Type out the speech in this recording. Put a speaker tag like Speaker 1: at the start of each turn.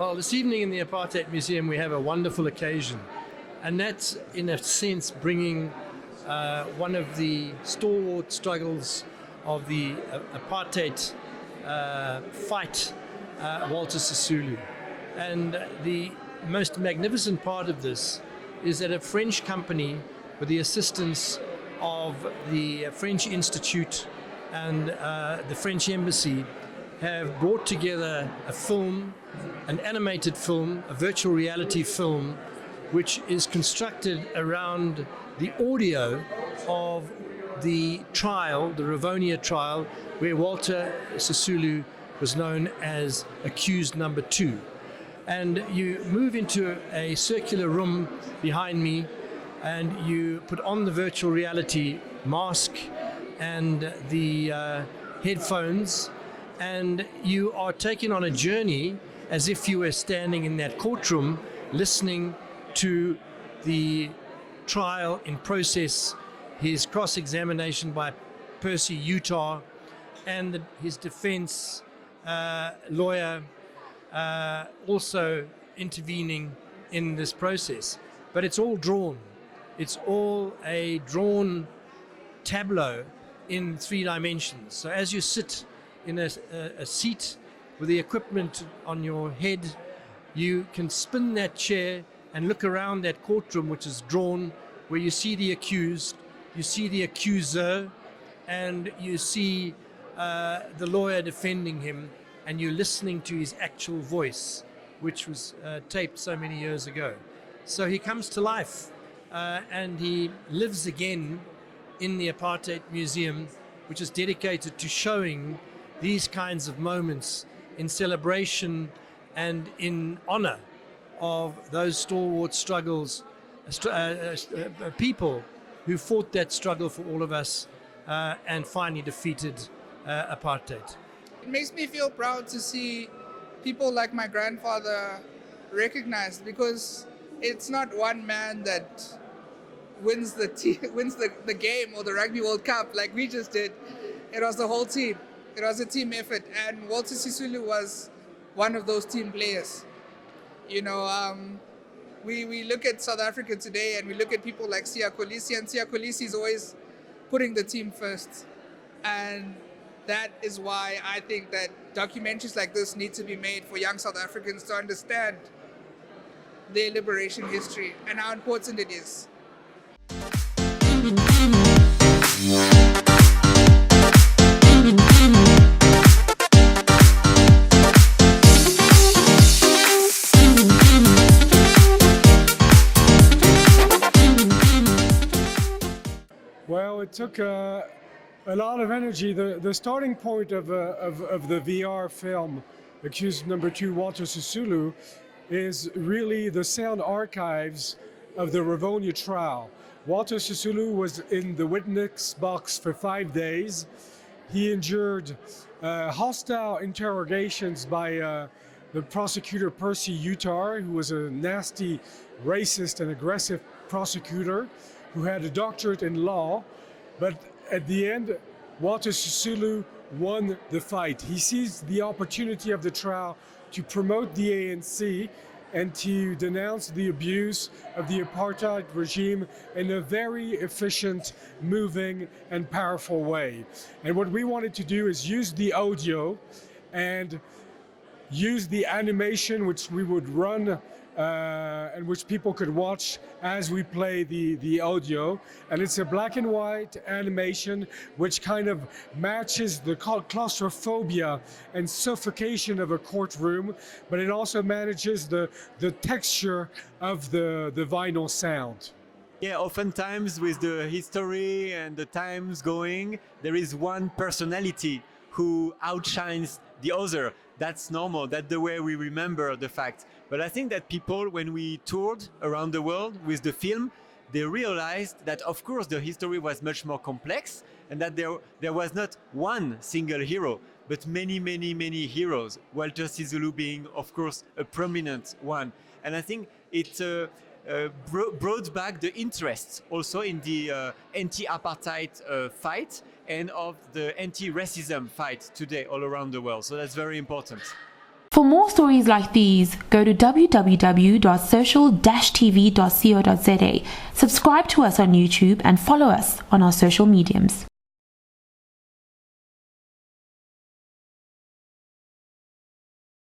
Speaker 1: Well, this evening in the Apartheid Museum, we have a wonderful occasion, and that's, in a sense, bringing one of the stalwart struggles of the apartheid fight, Walter Sisulu. And the most magnificent part of this is that a French company, with the assistance of the French Institute and the French Embassy, have brought together a film, an animated film, a virtual reality film, which is constructed around the audio of the trial, the Rivonia trial, where Walter Sisulu was known as accused number 2. And you move into a circular room behind me, and you put on the virtual reality mask and the headphones, and you are taken on a journey as if you were standing in that courtroom listening to the trial in process, his cross-examination by Percy Utah, and his defense lawyer also intervening in this process. But it's all drawn. It's all a drawn tableau in 3 dimensions. So as you sit in a seat with the equipment on your head, you can spin that chair and look around that courtroom, which is drawn, where you see the accused, you see the accuser, and you see the lawyer defending him, and you're listening to his actual voice, which was taped so many years ago. So he comes to life, and he lives again in the Apartheid Museum, which is dedicated to showing these kinds of moments in celebration and in honor of those stalwart struggles, people who fought that struggle for all of us and finally defeated apartheid.
Speaker 2: It makes me feel proud to see people like my grandfather recognized, because it's not one man that wins the game or the Rugby World Cup like we just did. It was the whole team. It was a team effort, and Walter Sisulu was one of those team players. You know, we look at South Africa today, and we look at people like Siya Kolisi, and Siya Kolisi is always putting the team first. And that is why I think that documentaries like this need to be made for young South Africans to understand their liberation history and how important it is.
Speaker 3: Well, it took a lot of energy. The starting point of the VR film, Accused Number 2, Walter Sisulu, is really the sound archives of the Rivonia trial. Walter Sisulu was in the witness box for 5 days. He endured hostile interrogations by the prosecutor Percy Utah, who was a nasty, racist and aggressive prosecutor who had a doctorate in law. But at the end, Walter Sisulu won the fight. He seized the opportunity of the trial to promote the ANC and to denounce the abuse of the apartheid regime in a very efficient, moving, and powerful way. And what we wanted to do is use the audio and use the animation which we would run and which people could watch as we play the audio. And it's a black and white animation which kind of matches the claustrophobia and suffocation of a courtroom, but it also manages the texture of the vinyl sound.
Speaker 4: Yeah, oftentimes with the history and the times going, there is one personality who outshines the other. That's normal, that's the way we remember the fact. But I think that people, when we toured around the world with the film, they realized that of course the history was much more complex, and that there was not one single hero, but many heroes, Walter Sisulu being of course a prominent one. And I think it brought back the interest also in the anti-apartheid fight and of the anti-racism fight today all around the world. So that's very important.
Speaker 5: For more stories like these, go to www.social-tv.co.za, subscribe to us on YouTube and follow us on our social mediums.